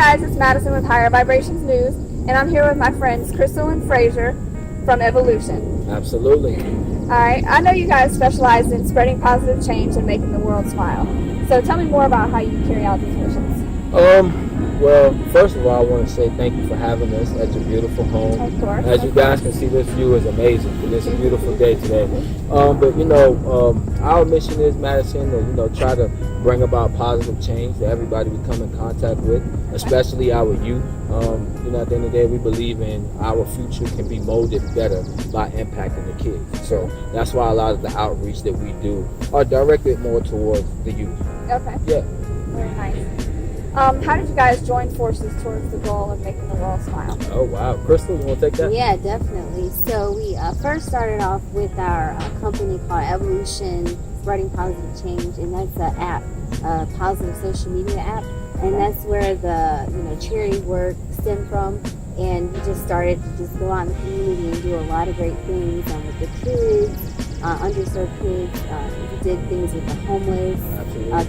guys, it's Madison with Higher Vibrations News, and I'm here with my friends Crystal and Frasier from Evolution. Absolutely. Alright, I know you guys specialize in spreading positive change and making the world smile. So tell me more about how you carry out these missions. Well, first of all, I want to say thank you for having us at your beautiful home. Of course. As you guys can see, this view is amazing. It's a beautiful day today. But our mission is, Madison, to try to bring about positive change that everybody we come in contact with, especially our youth. At the end of the day, we believe in our future can be molded better by impacting the kids. So that's why a lot of the outreach that we do are directed more towards the youth. Okay. Yeah. Very nice. How did you guys join forces towards the goal of making the world smile? Oh, wow. Crystal, you want to take that? Yeah, definitely. So we first started off with our company called Evolution, Spreading Positive Change, and that's an app, a positive social media app. And that's where the charity work stemmed from. And we just started to just go out in the community and do a lot of great things with the kids, underserved kids. We did things with the homeless,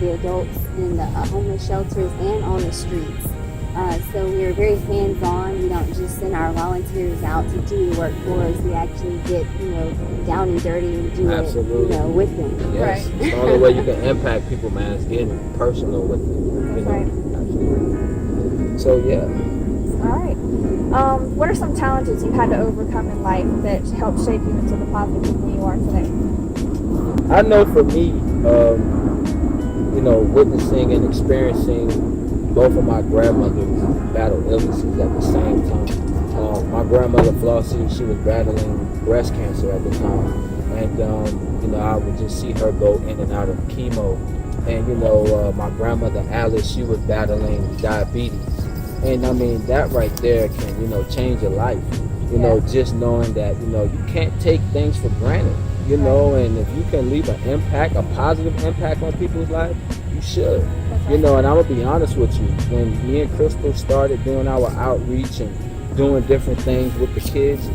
the adults in the homeless shelters and on the streets. So we are very hands-on. We don't just send our volunteers out to do the work for us. We actually get, down and dirty and do it, with them. Yes. Right. It's the only way you can impact people, man, is getting personal with them. That's right. Absolutely. So, yeah. All right. What are some challenges you've had to overcome in life that helped shape you into the positive people you are today? I know for me, witnessing and experiencing both of my grandmothers battle illnesses at the same time. My grandmother Flossie, she was battling breast cancer at the time, and I would just see her go in and out of chemo. And my grandmother Alice, she was battling diabetes, and I mean that right there can change your life. Just knowing that you can't take things for granted. And if you can leave an impact, a positive impact on people's lives, you should. And I'm gonna be honest with you. When me and Crystal started doing our outreach and doing different things with the kids,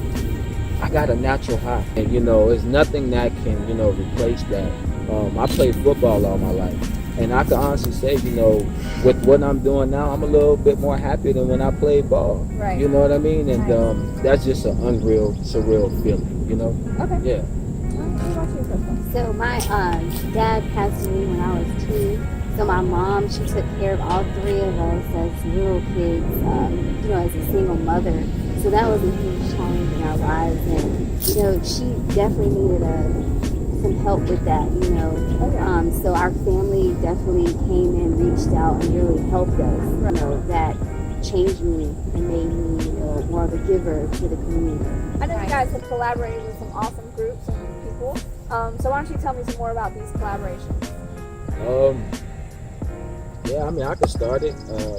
I got a natural high. And there's nothing that can replace that. I played football all my life, and I can honestly say, with what I'm doing now, I'm a little bit more happy than when I played ball. Right. You know what I mean? And that's just an unreal, surreal feeling. Okay. Yeah. So my dad passed away when I was 2. So my mom, she took care of all 3 of us as little kids, as a single mother. So that was a huge challenge in our lives. And, she definitely needed some help with that, So our family definitely came and reached out and really helped us. That changed me and made me, more of a giver to the community. I know you guys have collaborated with some awesome groups and people. So why don't you tell me some more about these collaborations? I could start it.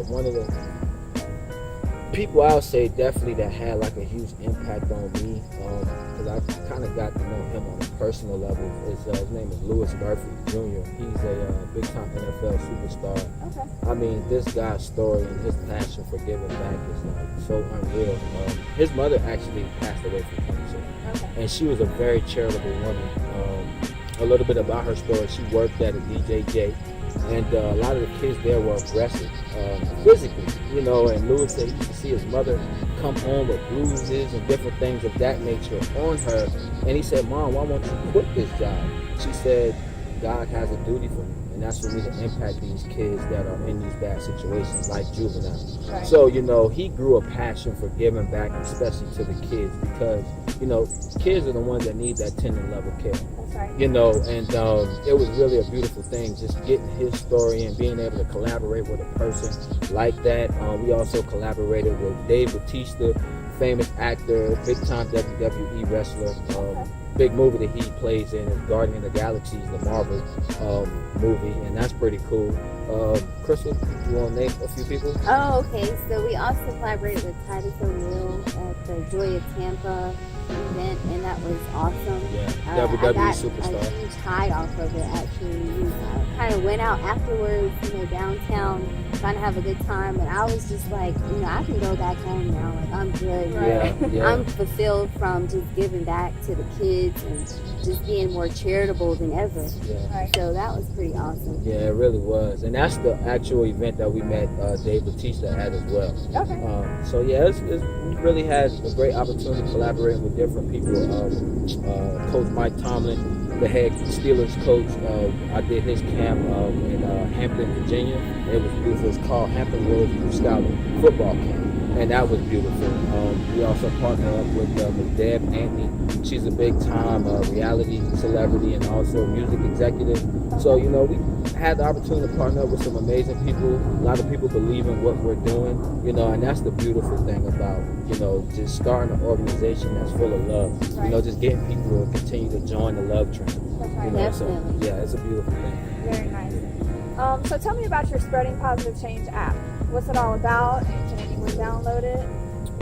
One of the people I would say definitely that had like a huge impact on me, because I kind of got to know him on a personal level, his name is Louis Murphy Jr. He's a big-time NFL superstar. Okay. I mean, this guy's story and his passion for giving back is like so unreal. His mother actually passed away from cancer, and she was a very charitable woman. A little bit about her story: she worked at a DJJ, and a lot of the kids there were aggressive physically, and Louis said he used to see his mother come home with bruises and different things of that nature on her, and he said, "Mom, why won't you quit this job?" She said, "God has a duty for me, and that's for me to impact these kids that are in these bad situations like juveniles." Right. So, he grew a passion for giving back, especially to the kids, because, kids are the ones that need that tender level care. Right. And it was really a beautiful thing, just getting his story and being able to collaborate with a person like that. We also collaborated with Dave Bautista, famous actor, big-time WWE wrestler. Big movie that he plays in is Guardian of the Galaxy, the Marvel movie, and that's pretty cool. Crystal, you want to name a few people? Oh, okay. So we also collaborated with Titus O'Neil at the Joy of Tampa event, and that was awesome. Yeah, I WWE got superstar. a huge high off of it, actually. We kind of went out afterwards, downtown, trying to have a good time, but I was just like, I can go back home now. Like, I'm good. Yeah. I'm fulfilled from just giving back to the kids and just being more charitable than ever. Yeah. So that was pretty awesome. Yeah, it really was. And that's the actual event that we met Dave Bautista at as well. Okay. So yeah, we really had a great opportunity collaborating with different people. Coach Mike Tomlin, the head Steelers coach, I did his camp in Hampton, Virginia. It was beautiful. It's called Hampton Roads Youth Scout Football Camp, and that was beautiful. We also partnered up with Ms. Deb Anthony. She's a big-time reality celebrity and also music executive. So, you know, we had the opportunity to partner up with some amazing people. A lot of people believe in what we're doing, you know, and that's the beautiful thing about, you know, just starting an organization that's full of love. Right. You know, just getting people to continue to join the love train. That's right. You know, so, Definitely. yeah, it's a beautiful thing. Very nice. So tell me about your Spreading Positive Change app. What's it all about, and can anyone download it?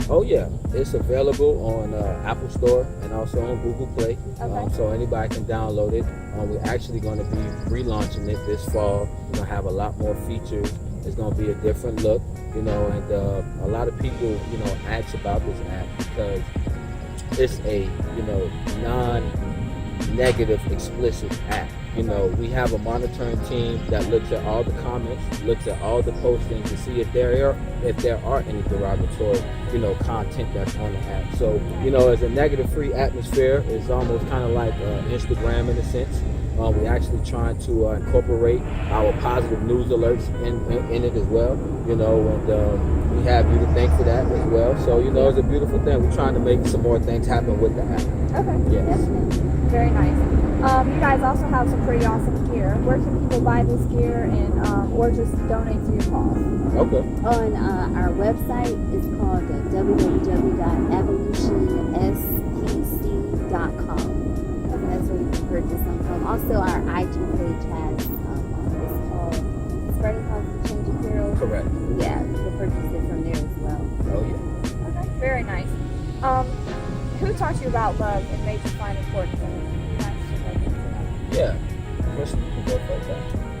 Oh yeah, it's available on Apple Store and also on Google Play. Okay. So anybody can download it. We're actually going to be relaunching it this fall. We're going to have a lot more features. It's going to be a different look, you know, and a lot of people, you know, ask about this app because it's a, you know, non-negative explicit app. You know, we have a monitoring team that looks at all the comments, looks at all the postings to see if there are any derogatory, you know, content that's on the app. So, you know, as a negative-free atmosphere, it's almost kind of like Instagram in a sense. We're actually trying to incorporate our positive news alerts in it as well, you know, and we have you to thank for that as well. So, you know, it's a beautiful thing. We're trying to make some more things happen with the app. Okay. Yes. Very nice. You guys also have some pretty awesome gear. Where can people buy this gear and or just donate to your cause? Okay. On our website, it's called www.evolutionspc.com. And that's where you can purchase them from. Also, our IG page has it's called Spreading Positive Change Apparel. Correct. Yeah, you can purchase it from there as well. Oh, yeah. Okay. Very nice. Who taught you about love and made you find importance in it? You guys should look into that. Yeah. Crystal, you can go first.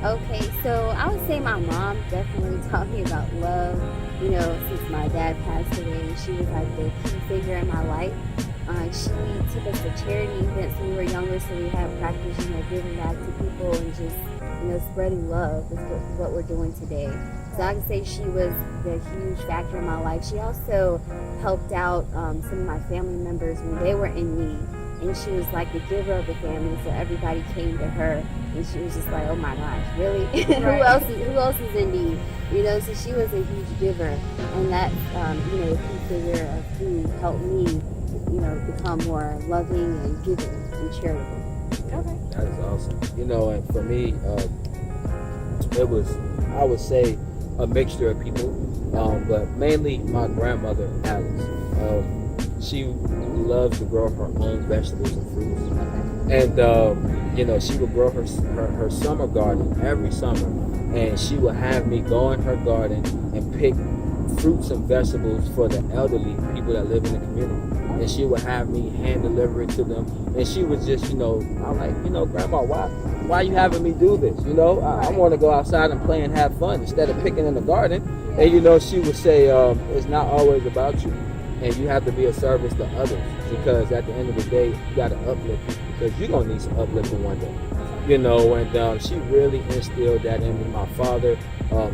Okay, so I would say my mom definitely taught me about love. You know, since my dad passed away, she was like the key figure in my life. She took us to charity events when we were younger, so we had practice, you know, giving back to people and just, you know, spreading love is what we're doing today. So I can say she was the huge factor in my life. She also helped out some of my family members when they were in need. And she was like the giver of the family, so everybody came to her, and she was just like, "Oh my gosh, really? Right. Who else is in need?" You know, so she was a huge giver, and that you know, key figure of who helped me, you know, become more loving and giving and charitable. Okay. That is awesome. You know, and for me, it was, I would say, a mixture of people, but mainly my grandmother, Alice. She loves to grow her own vegetables and fruits. And, you know, she would grow her summer garden every summer. And she would have me go in her garden and pick fruits and vegetables for the elderly people that live in the community. And she would have me hand deliver it to them. And she was just, you know, I'm like, you know, Grandma, why are you having me do this? You know, I want to go outside and play and have fun instead of picking in the garden. And, you know, she would say, it's not always about you. And you have to be of service to others, because at the end of the day, you got to uplift people, because you're going to need some uplifting one day. You know, and she really instilled that in me. My father,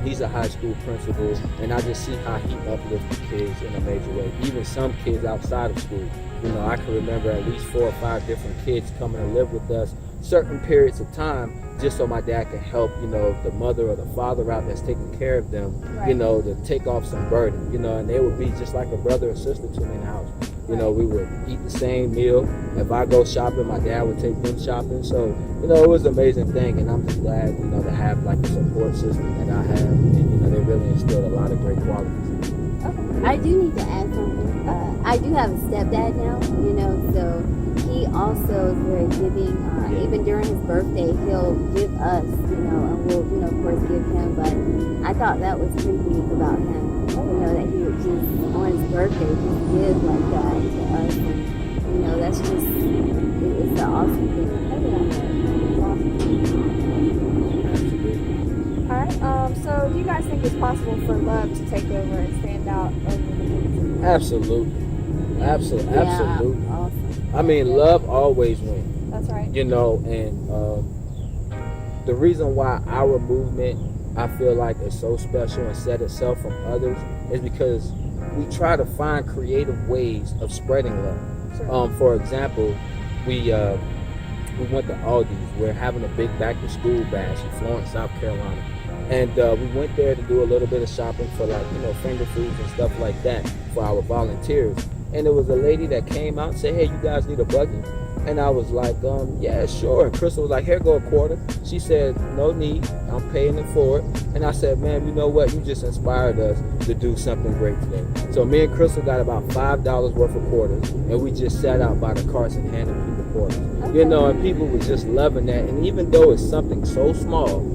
he's a high school principal, and I just see how he uplifts the kids in a major way. Even some kids outside of school. You know, I can remember at least 4 or 5 different kids coming to live with us certain periods of time, just so my dad can help, you know, the mother or the father out that's taking care of them, you know, to take off some burden, you know, and they would be just like a brother or sister to me in the house. You know, we would eat the same meal. If I go shopping, my dad would take them shopping. So, you know, it was an amazing thing, and I'm just glad, you know, to have like a support system that I have, and, you know, they really instilled a lot of great qualities. I do need to add something. I do have a stepdad now, you know, so he also is very giving. Even during his birthday, he'll give us, you know, and we'll, you know, of course, give him. But I thought that was pretty unique about him, you know, that he would just, on his birthday, just give like that to us. And, you know, that's just, it's an awesome thing. All right. So do you guys think it's possible for love to take over and stand out over the negativity? Absolutely. Absolutely. Yeah, Absolutely. awesome. I mean, love always wins. That's right. You know, and the reason why our movement I feel like it's so special and set itself from others is because we try to find creative ways of spreading love. Sure. For example, we went to Aldi's. We're having a big back to school bash in Florence, South Carolina. And we went there to do a little bit of shopping for finger foods and stuff like that for our volunteers. And there was a lady that came out and said, hey, you guys need a buggy? And I was like, yeah, sure. And Crystal was like, here go a quarter. She said, no need. I'm paying it forward. And I said, man, you know what? You just inspired us to do something great today. So me and Crystal got about $5 worth of quarters, and we just sat out by the carts and handed people quarters. Okay. And people were just loving that. And even though it's something so small,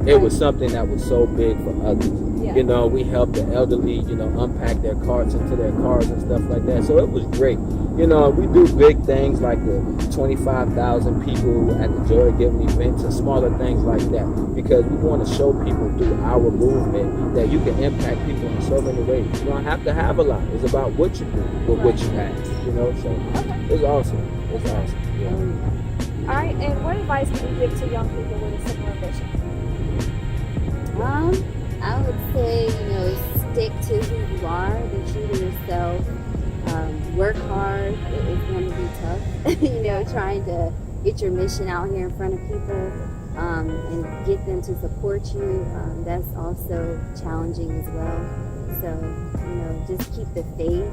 it was something that was so big for others. Yeah. We helped the elderly, unpack their carts into their cars and stuff like that. So it was great. We do big things like the 25,000 people at the Joy Giving events and smaller things like that, because we want to show people through our movement that you can impact people in so many ways. You don't have to have a lot. It's about what you do with what you have. So it's awesome. It's awesome. Yeah. All right, and what advice would you give to young people with a similar vision? I would say, stick to who you are, be true to yourself, work hard. It's going to be tough, trying to get your mission out here in front of people and get them to support you. That's also challenging as well. So, just keep the faith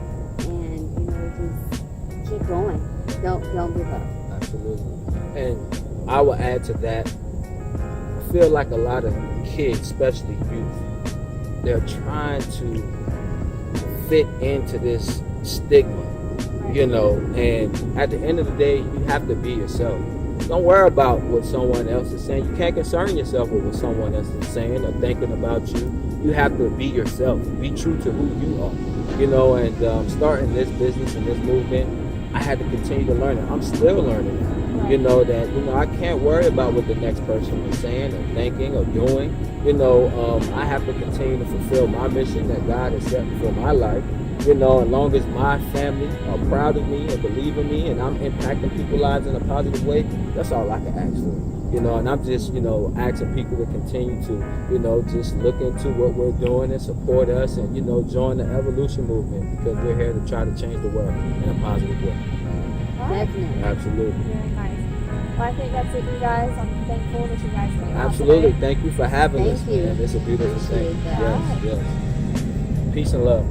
and, just keep going. Don't give up. Absolutely. And I will add to that, I feel like a lot of kids, especially youth, they're trying to fit into this stigma, and at the end of the day, you have to be yourself. Don't worry about what someone else is saying. You can't concern yourself with what someone else is saying or thinking about you. You have to be yourself. Be true to who you are, and starting this business and this movement, I had to continue to learn it. I'm still learning it. I can't worry about what the next person is saying or thinking or doing. I have to continue to fulfill my mission that God has set for my life. As long as my family are proud of me and believe in me and I'm impacting people's lives in a positive way, that's all I can ask for. And I'm just, asking people to continue to, just look into what we're doing and support us and, join the evolution movement, because we're here to try to change the world in a positive way. Definitely. Absolutely. Very nice. Well, I think that's it, you guys. I'm thankful that you guys came out Absolutely. today. Thank you for having us, Thank you. man. It's a beautiful Appreciate thing. that. Yes. Peace and love.